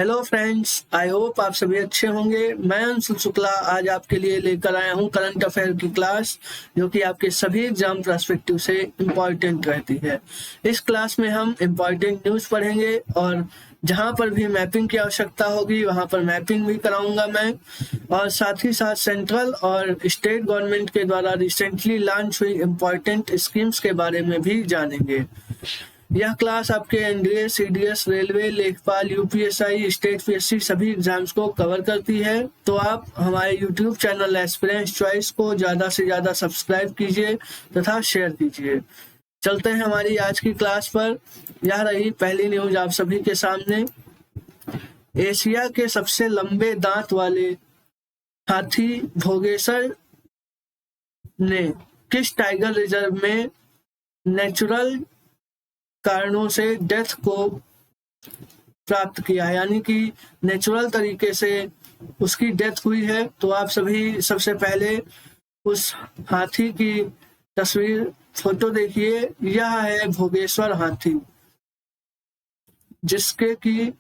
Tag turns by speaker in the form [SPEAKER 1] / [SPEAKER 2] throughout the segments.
[SPEAKER 1] Hello friends, I hope आप सभी अच्छे होंगे। मैं अंशुल शुक्ला आज आपके लिए लेकर आया हूं करंट अफेयर की क्लास, जो कि आपके सभी एग्जाम पर्सपेक्टिव से इम्पॉर्टेंट रहती है। इस क्लास में हम इम्पॉर्टेंट न्यूज़ पढ़ेंगे और जहां पर भी मैपिंग की आवश्यकता होगी वहां पर मैपिंग भी कराऊंगा मैं। और साथ ही साथ सेंट्रल और स्टेट गवर्नमेंट के द्वारा रिसेंटली लॉन्च हुई इम्पॉर्टेंट स्कीम्स के बारे में भी जानेंगे। यह क्लास आपके एनडीए, सीडीएस, रेलवे, लेखपाल, यूपीएसआई, स्टेट पीएससी सभी एग्जाम्स को कवर करती है। तो आप हमारे यूट्यूब चैनल एस्पिरेंट्स चॉइस को ज़्यादा से ज़्यादा सब्सक्राइब कीजिए तथा शेयर कीजिए। चलते हैं हमारी आज की क्लास पर। यह रही पहली न्यूज आप सभी के सामने। एशिया के सबसे लंबे दांत वाले हाथी भोगेसर ने किस टाइगर रिजर्व में नेचुरल कारणों से डेथ को प्राप्त किया है, यानी कि नेचुरल तरीके से उसकी डेथ हुई है। तो आप सभी सबसे पहले उस हाथी की तस्वीर फोटो देखिए। यह है भोगेश्वर हाथी, जिसके की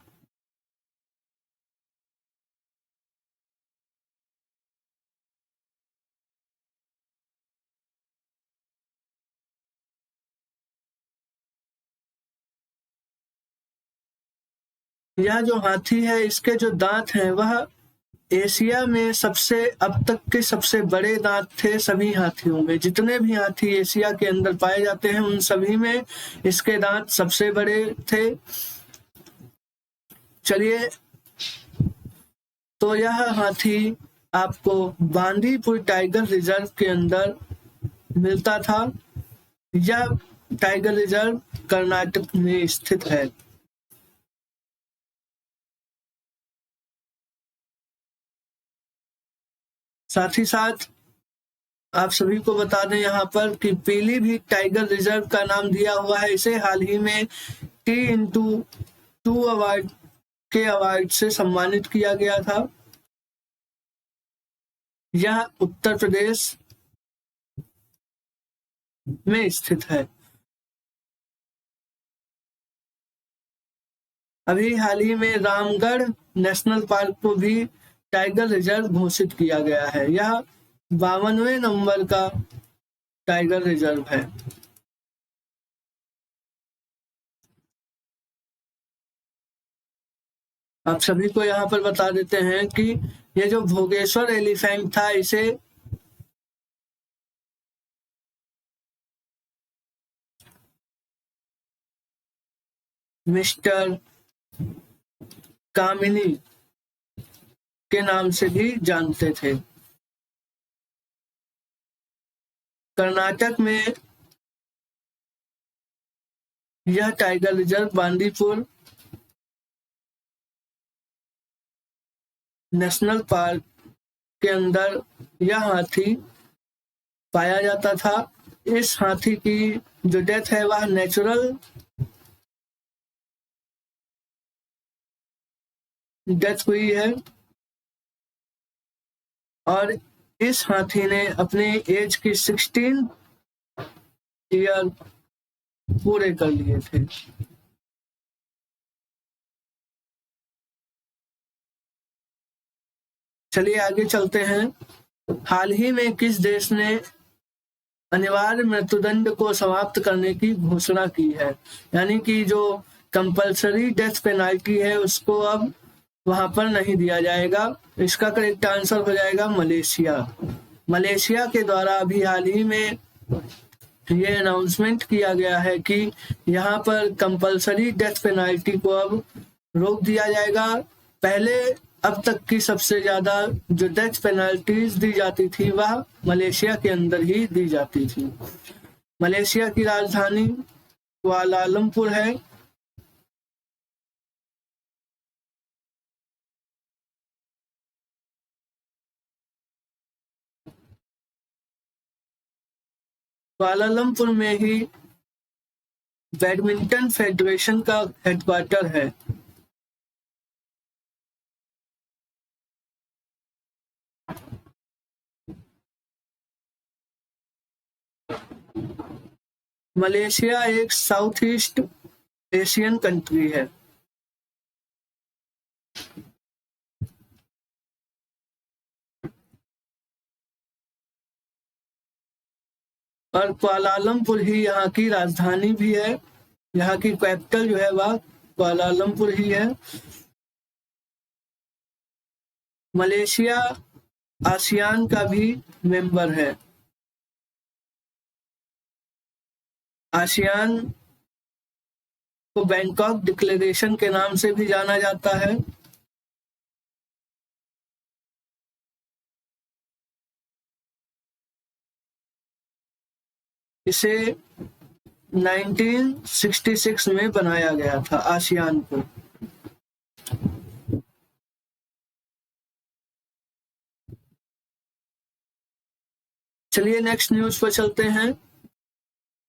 [SPEAKER 1] यह जो हाथी है, इसके जो दांत हैं वह एशिया में सबसे अब तक के सबसे बड़े दांत थे। सभी हाथियों में, जितने भी हाथी एशिया के अंदर पाए जाते हैं उन सभी में इसके दांत सबसे बड़े थे। चलिए, तो यह हाथी आपको बांदीपुर टाइगर रिजर्व के अंदर मिलता था। यह टाइगर रिजर्व कर्नाटक में स्थित है। साथ ही साथ आप सभी को बता दें यहाँ पर कि पीलीभीत टाइगर रिजर्व का नाम दिया हुआ है इसे। हाल ही में T/2 अवार्ड के अवार्ड से सम्मानित किया गया था। यह उत्तर प्रदेश में स्थित है। अभी हाल ही में रामगढ़ नेशनल पार्क को भी टाइगर रिजर्व घोषित किया गया है। यह 52वें नंबर का टाइगर रिजर्व है। आप सभी को यहाँ पर बता देते हैं कि ये जो भोगेश्वर एलिफेंट था, इसे मिस्टर कामिनी के नाम से भी जानते थे। कर्नाटक में यह tiger reserve Bandipur national park के अंदर यह हाथी पाया जाता था। इस हाथी की जो डेथ है वह नेचुरल डेथ हुई है और इस हाथी ने अपने एज की 16 ईयर पूरे कर लिए थे। चलिए आगे चलते हैं। हाल ही में किस देश ने अनिवार्य मृत्युदंड को समाप्त करने की घोषणा की है, यानी कि जो कंपलसरी डेथ पेनाल्टी है उसको अब वहां पर नहीं दिया जाएगा। इसका करेक्ट आंसर हो जाएगा मलेशिया। मलेशिया के द्वारा अभी हाल ही में ये अनाउंसमेंट किया गया है कि यहाँ पर कंपलसरी डेथ पेनाल्टी को अब रोक दिया जाएगा। पहले अब तक की सबसे ज्यादा जो डेथ पेनाल्टीज दी जाती थी वह मलेशिया के अंदर ही दी जाती थी। मलेशिया की राजधानी कुआलालंपुर है। कुआलालंपुर में ही बैडमिंटन फेडरेशन का हेडक्वार्टर है। मलेशिया एक साउथ ईस्ट एशियन कंट्री है। और कुआलालंपुर ही यहाँ की राजधानी भी है। यहाँ की कैपिटल जो है वह कुआलालंपुर ही है। मलेशिया आसियान का भी मेंबर है। आसियान को बैंकॉक डिक्लेरेशन के नाम से भी जाना जाता है। इसे 1966 में बनाया गया था आसियान को। चलिए नेक्स्ट न्यूज पर चलते हैं।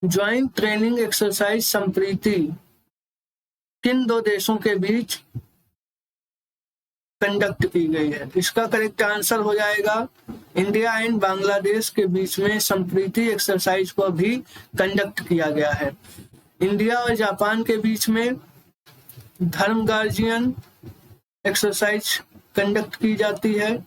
[SPEAKER 1] ज्वाइंट ट्रेनिंग एक्सरसाइज संप्रीति किन दो देशों के बीच कंडक्ट की गई है? इसका करेक्ट आंसर हो जाएगा इंडिया एंड बांग्लादेश के बीच में संप्रीति एक्सरसाइज को भी कंडक्ट किया गया है। इंडिया और जापान के बीच में धर्म गार्जियन एक्सरसाइज कंडक्ट की जाती है।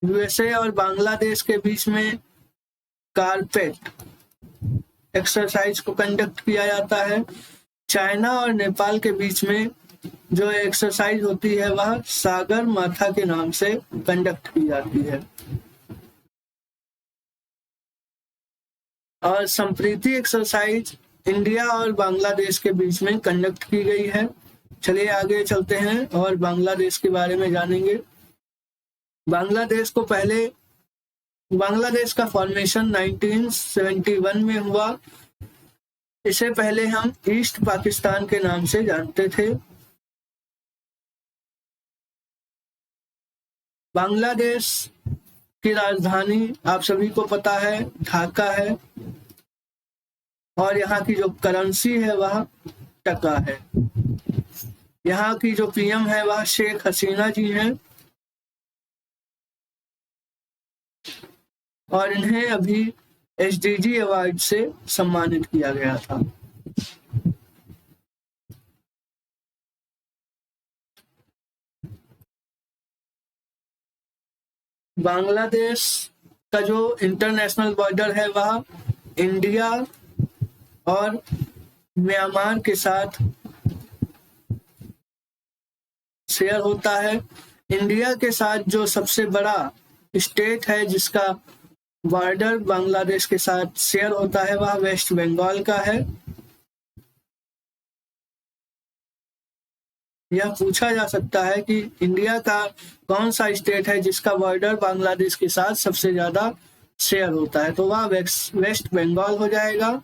[SPEAKER 1] यूएसए और बांग्लादेश के बीच में कारपेट एक्सरसाइज को कंडक्ट किया जाता है। चाइना और नेपाल के बीच में जो एक्सरसाइज होती है वह सागर माथा के नाम से कंडक्ट की जाती है। और संप्रीति एक्सरसाइज इंडिया और बांग्लादेश के बीच में कंडक्ट की गई है। चलिए आगे चलते हैं और बांग्लादेश के बारे में जानेंगे। बांग्लादेश का फॉर्मेशन 1971 में हुआ। इसे पहले हम ईस्ट पाकिस्तान के नाम से जानते थे। बांग्लादेश की राजधानी आप सभी को पता है ढाका है और यहाँ की जो करेंसी है वह टका है। यहाँ की जो पीएम है वह शेख हसीना जी हैं और इन्हें अभी एसडीजी अवार्ड से सम्मानित किया गया था। बांग्लादेश का जो इंटरनेशनल बॉर्डर है वह इंडिया और म्यांमार के साथ शेयर होता है। इंडिया के साथ जो सबसे बड़ा स्टेट है जिसका बॉर्डर बांग्लादेश के साथ शेयर होता है वह वेस्ट बंगाल का है। यह पूछा जा सकता है कि इंडिया का कौन सा स्टेट है जिसका बॉर्डर बांग्लादेश के साथ सबसे ज्यादा शेयर होता है, तो वह वेस्ट बंगाल हो जाएगा।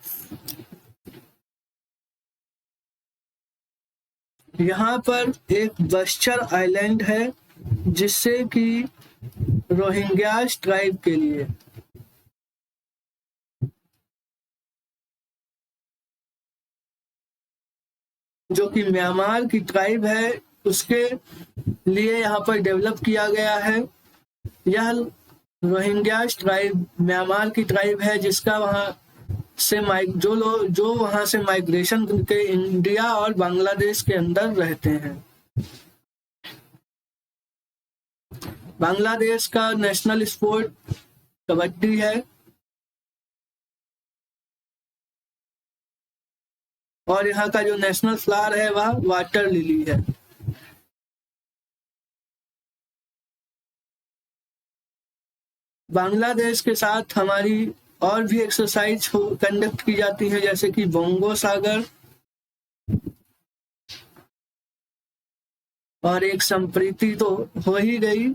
[SPEAKER 1] यहाँ पर एक बस्तर आइलैंड है जिससे कि रोहिंग्यास ट्राइब के लिए जो कि म्यांमार की ट्राइब है उसके लिए यहाँ पर डेवलप किया गया है। यह रोहिंग्यास ट्राइब म्यांमार की ट्राइब है जिसका वहाँ से जो वहाँ से माइग्रेशन करके इंडिया और बांग्लादेश के अंदर रहते हैं। बांग्लादेश का नेशनल स्पोर्ट कबड्डी है और यहाँ का जो नेशनल फ्लावर है वह वाटर लिली है। बांग्लादेश के साथ हमारी और भी एक्सरसाइज कंडक्ट की जाती है जैसे कि बोंगो सागर और एक संप्रीति तो हो ही गई।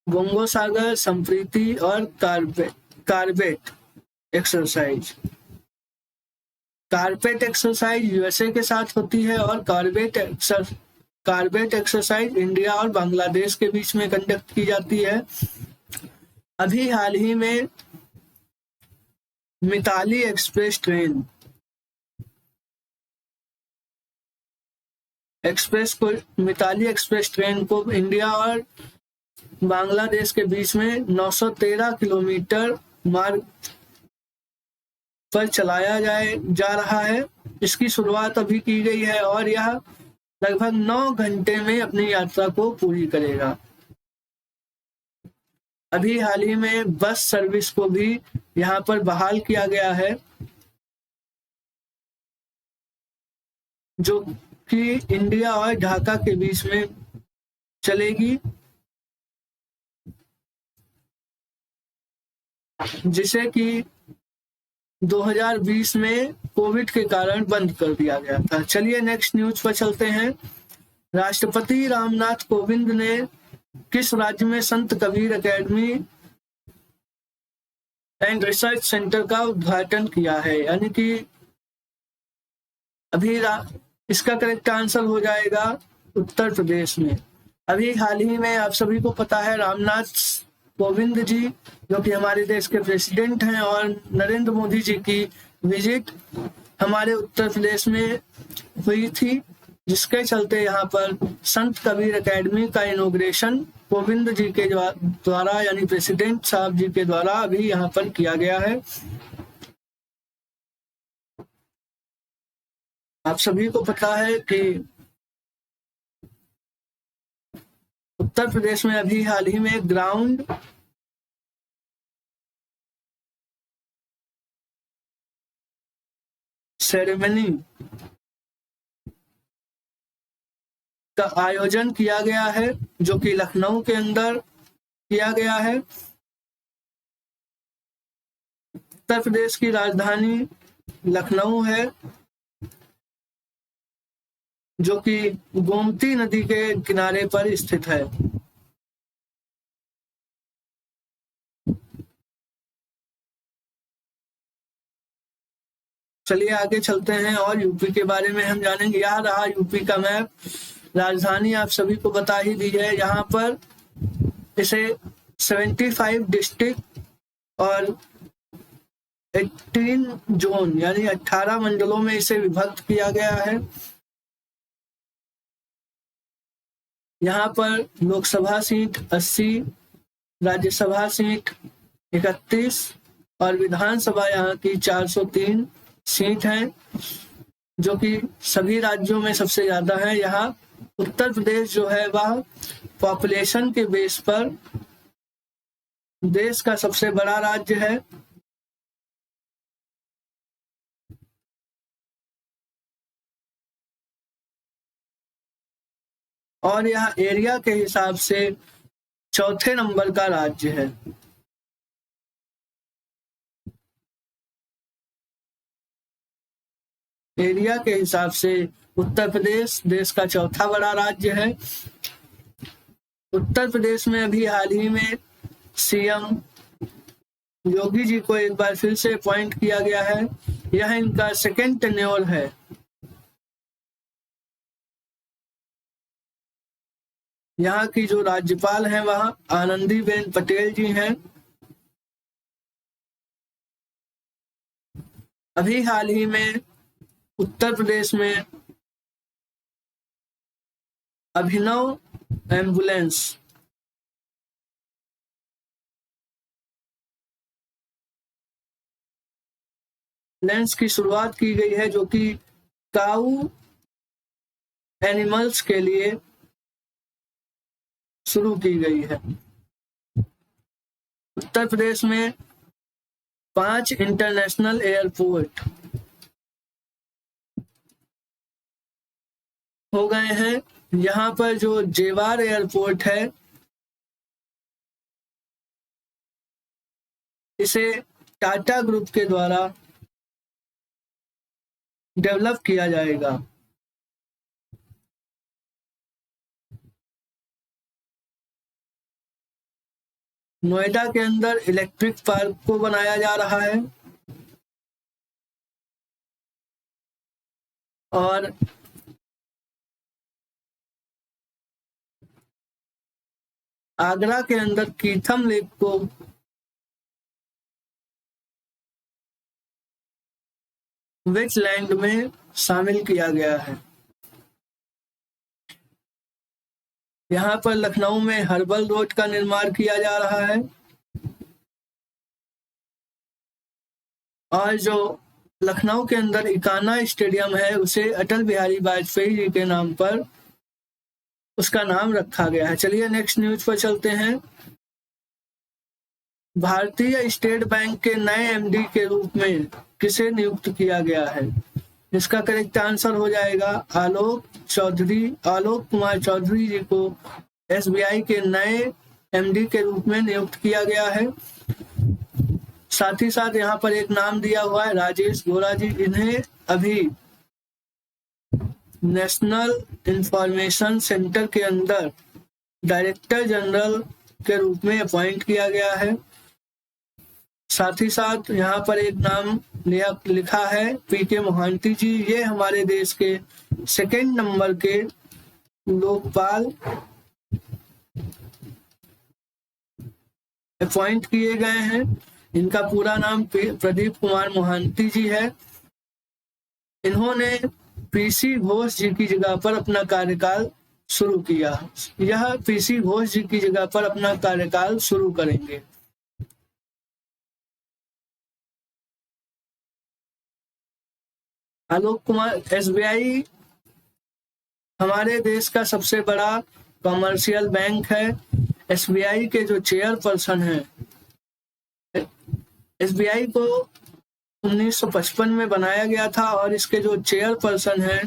[SPEAKER 1] बोंगो सागर, संप्रीति और carpet exercise. Carpet exercise USA के साथ होती है और कारपेट एक्सरसाइज इंडिया और बांग्लादेश के बीच में कंडक्ट की जाती है। अभी हाल ही में मिताली एक्सप्रेस ट्रेन को इंडिया और बांग्लादेश के बीच में 913 किलोमीटर मार्ग पर चलाया जा रहा है। इसकी शुरुआत अभी की गई है और यह लगभग 9 घंटे में अपनी यात्रा को पूरी करेगा। अभी हाल ही में बस सर्विस को भी यहाँ पर बहाल किया गया है, जो कि इंडिया और ढाका के बीच में चलेगी, जिसे कि 2020 में कोविड के कारण बंद कर दिया गया था। चलिए नेक्स्ट न्यूज पर चलते हैं। राष्ट्रपति रामनाथ कोविंद ने किस राज्य में संत Kabir academy and research centre का उद्घाटन किया है? यानी कि अभी इसका करेक्ट आंसर हो जाएगा उत्तर प्रदेश में। अभी हाल ही में आप सभी को पता है रामनाथ कोविंद जी, जो कि हमारे देश के प्रेसिडेंट हैं, और नरेंद्र मोदी जी की विजिट हमारे उत्तर प्रदेश में हुई थी, जिसके चलते यहाँ पर संत कबीर एकेडमी का इनॉग्रेशन कोविंद जी के द्वारा यानी प्रेसिडेंट साहब जी के द्वारा अभी यहाँ पर किया गया है। आप सभी को पता है कि उत्तर प्रदेश में अभी हाल ही में ग्राउंड सेरेमनी का आयोजन किया गया है, जो कि लखनऊ के अंदर किया गया है। उत्तर प्रदेश की राजधानी लखनऊ है, जो कि गोमती नदी के किनारे पर स्थित है। चलिए आगे चलते हैं और यूपी के बारे में हम जानेंगे। यह रहा यूपी का मैप। राजधानी आप सभी को बता ही दी है। यहाँ पर इसे 75 डिस्ट्रिक्ट और 18 जोन यानी 18 मंडलों में इसे विभक्त किया गया है। यहाँ पर लोकसभा सीट 80, राज्यसभा सीट 31 और विधानसभा यहाँ की 403 सीट है, जो कि सभी राज्यों में सबसे ज्यादा है। यहाँ उत्तर प्रदेश जो है वह पॉपुलेशन के बेस पर देश का सबसे बड़ा राज्य है। और यह एरिया के हिसाब से चौथे नंबर का राज्य है। एरिया के हिसाब से उत्तर प्रदेश देश का चौथा बड़ा राज्य है। उत्तर प्रदेश में अभी हाल ही में सीएम योगी जी को एक बार फिर से अपॉइंट किया गया है। यह इनका सेकेंड टेन्योर है। यहाँ की जो राज्यपाल हैं वह आनंदीबेन पटेल जी हैं। अभी हाल ही में उत्तर प्रदेश में अभिनव एम्बुलेंस की शुरुआत की गई है, जो कि काऊ एनिमल्स के लिए शुरू की गई है। उत्तर प्रदेश में 5 इंटरनेशनल एयरपोर्ट हो गए हैं। यहाँ पर जो जेवार एयरपोर्ट है, इसे टाटा ग्रुप के द्वारा डेवलप किया जाएगा। नोएडा के अंदर इलेक्ट्रिक पार्क को बनाया जा रहा है और आगरा के अंदर कीथम लेक को वेटलैंड में शामिल किया गया है। यहाँ पर लखनऊ में हर्बल रोड का निर्माण किया जा रहा है और जो लखनऊ के अंदर इकाना स्टेडियम है उसे अटल बिहारी वाजपेयी जी के नाम पर उसका नाम रखा गया है। चलिए नेक्स्ट न्यूज पर चलते हैं। भारतीय स्टेट बैंक के नए एमडी के रूप में किसे नियुक्त किया गया है? इसका करेक्ट आंसर हो जाएगा आलोक कुमार चौधरी जी को एसबीआई के नए एमडी के रूप में नियुक्त किया गया है। साथ ही साथ यहाँ पर एक नाम दिया हुआ है राजेश गोरा जी, इन्हें अभी नेशनल इंफॉर्मेशन सेंटर के अंदर डायरेक्टर जनरल के रूप में अपॉइंट किया गया है। साथ ही साथ यहाँ पर एक नाम लिखा है पीके मोहांती जी, ये हमारे देश के सेकंड नंबर के लोकपाल अपॉइंट किए गए हैं। इनका पूरा नाम प्रदीप कुमार मोहांती जी है। इन्होंने पीसी घोष जी की जगह पर अपना कार्यकाल शुरू किया। यह पीसी घोष जी की जगह पर अपना कार्यकाल शुरू करेंगे। आलोक कुमार, एसबीआई हमारे देश का सबसे बड़ा कमर्शियल बैंक है। एसबीआई के जो चेयरपर्सन हैं, एसबीआई को 1955 में बनाया गया था और इसके जो चेयरपर्सन हैं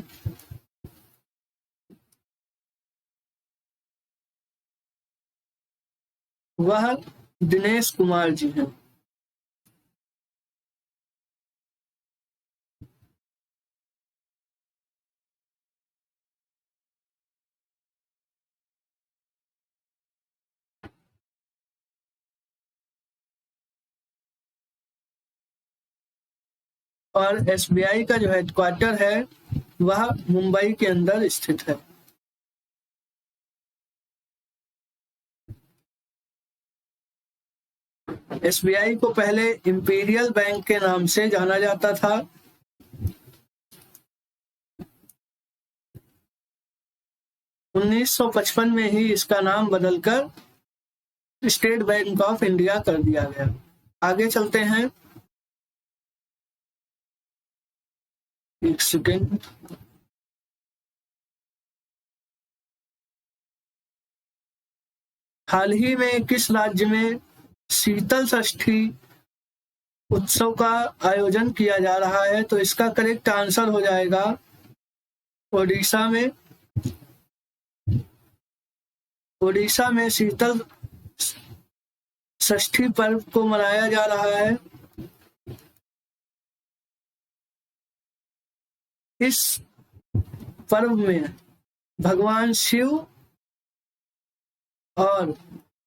[SPEAKER 1] वह दिनेश कुमार जी हैं। और एसबीआई का जो हेडक्वार्टर है वह मुंबई के अंदर स्थित है। एसबीआई को पहले इंपीरियल बैंक के नाम से जाना जाता था। उन्नीस 1955 में ही इसका नाम बदलकर स्टेट बैंक ऑफ इंडिया कर दिया गया। आगे चलते हैं। एक सेकेंड। हाल ही में किस राज्य में शीतल षष्ठी उत्सव का आयोजन किया जा रहा है? तो इसका करेक्ट आंसर हो जाएगा ओडिशा में। ओडिशा में शीतल षष्ठी पर्व को मनाया जा रहा है। इस पर्व में भगवान शिव और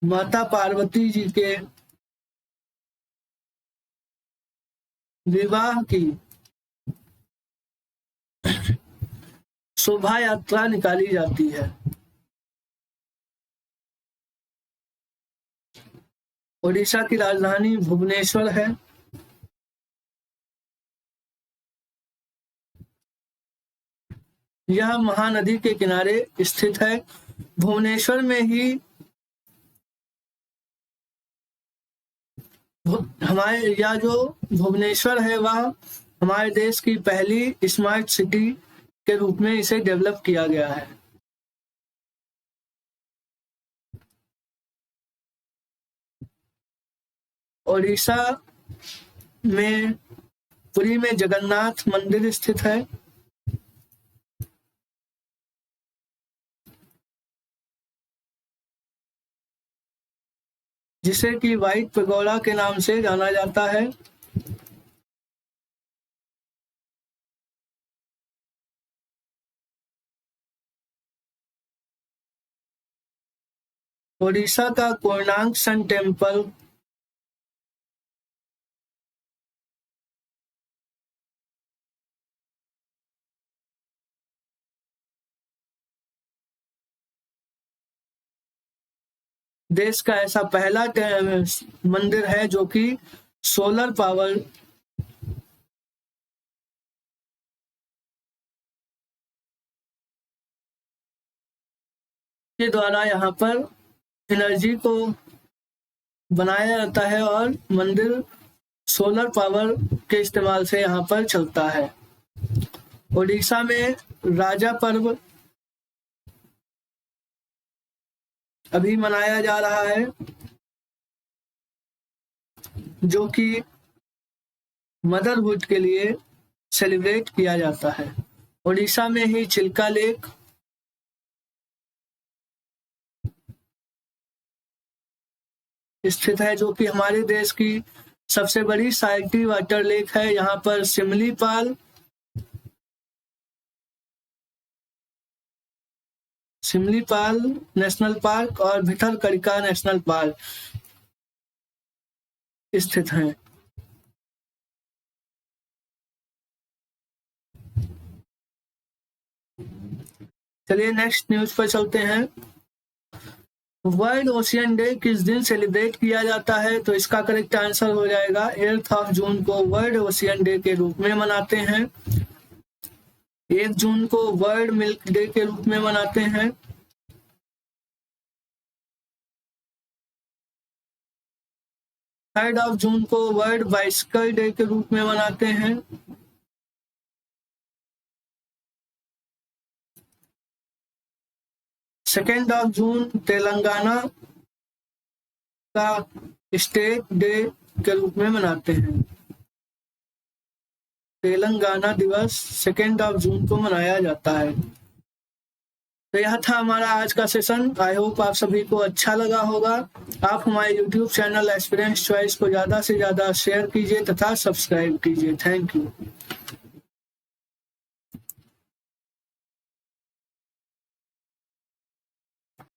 [SPEAKER 1] माता पार्वती जी के विवाह की शोभा यात्रा निकाली जाती है। ओडिशा की राजधानी भुवनेश्वर है। यह महानदी के किनारे स्थित है। भुवनेश्वर में ही हमारे यह जो भुवनेश्वर है वह हमारे देश की पहली स्मार्ट सिटी के रूप में इसे डेवलप किया गया है। ओडिशा में पुरी में जगन्नाथ मंदिर स्थित है। जिसे कि व्हाइट पैगोडा के नाम से जाना जाता है। ओडिशा का कोणार्क सन टेम्पल देश का ऐसा पहला मंदिर है जो कि सोलर पावर के द्वारा यहाँ पर एनर्जी को बनाया जाता है और मंदिर सोलर पावर के इस्तेमाल से यहाँ पर चलता है। ओडिशा में राजा पर्व अभी मनाया जा रहा है। जो कि मदरहुड के लिए सेलिब्रेट किया जाता है। उड़ीसा में ही चिल्का लेक स्थित है, जो कि हमारे देश की सबसे बड़ी साल्टी वाटर लेक है। यहाँ पर सिमलीपाल नेशनल पार्क और भितरकनिका नेशनल पार्क स्थित हैं। चलिए नेक्स्ट न्यूज पर चलते हैं। वर्ल्ड ओशियन डे किस दिन सेलिब्रेट किया जाता है? तो इसका करेक्ट आंसर हो जाएगा 8 जून को वर्ल्ड ओशियन डे के रूप में मनाते हैं। 1 जून को वर्ल्ड मिल्क डे के रूप में मनाते हैं। 3 जून को वर्ल्ड बाइसिकल डे के रूप में मनाते हैं। 2 जून तेलंगाना का स्टेट डे के रूप में मनाते हैं। तेलंगाना दिवस 2 जून को मनाया जाता है। तो यह था हमारा आज का सेशन। आई होप आप सभी को अच्छा लगा होगा। आप हमारे यूट्यूब चैनल एस्पिरेंट्स चॉइस को ज़्यादा से ज़्यादा शेयर कीजिए तथा सब्सक्राइब कीजिए। Thank you.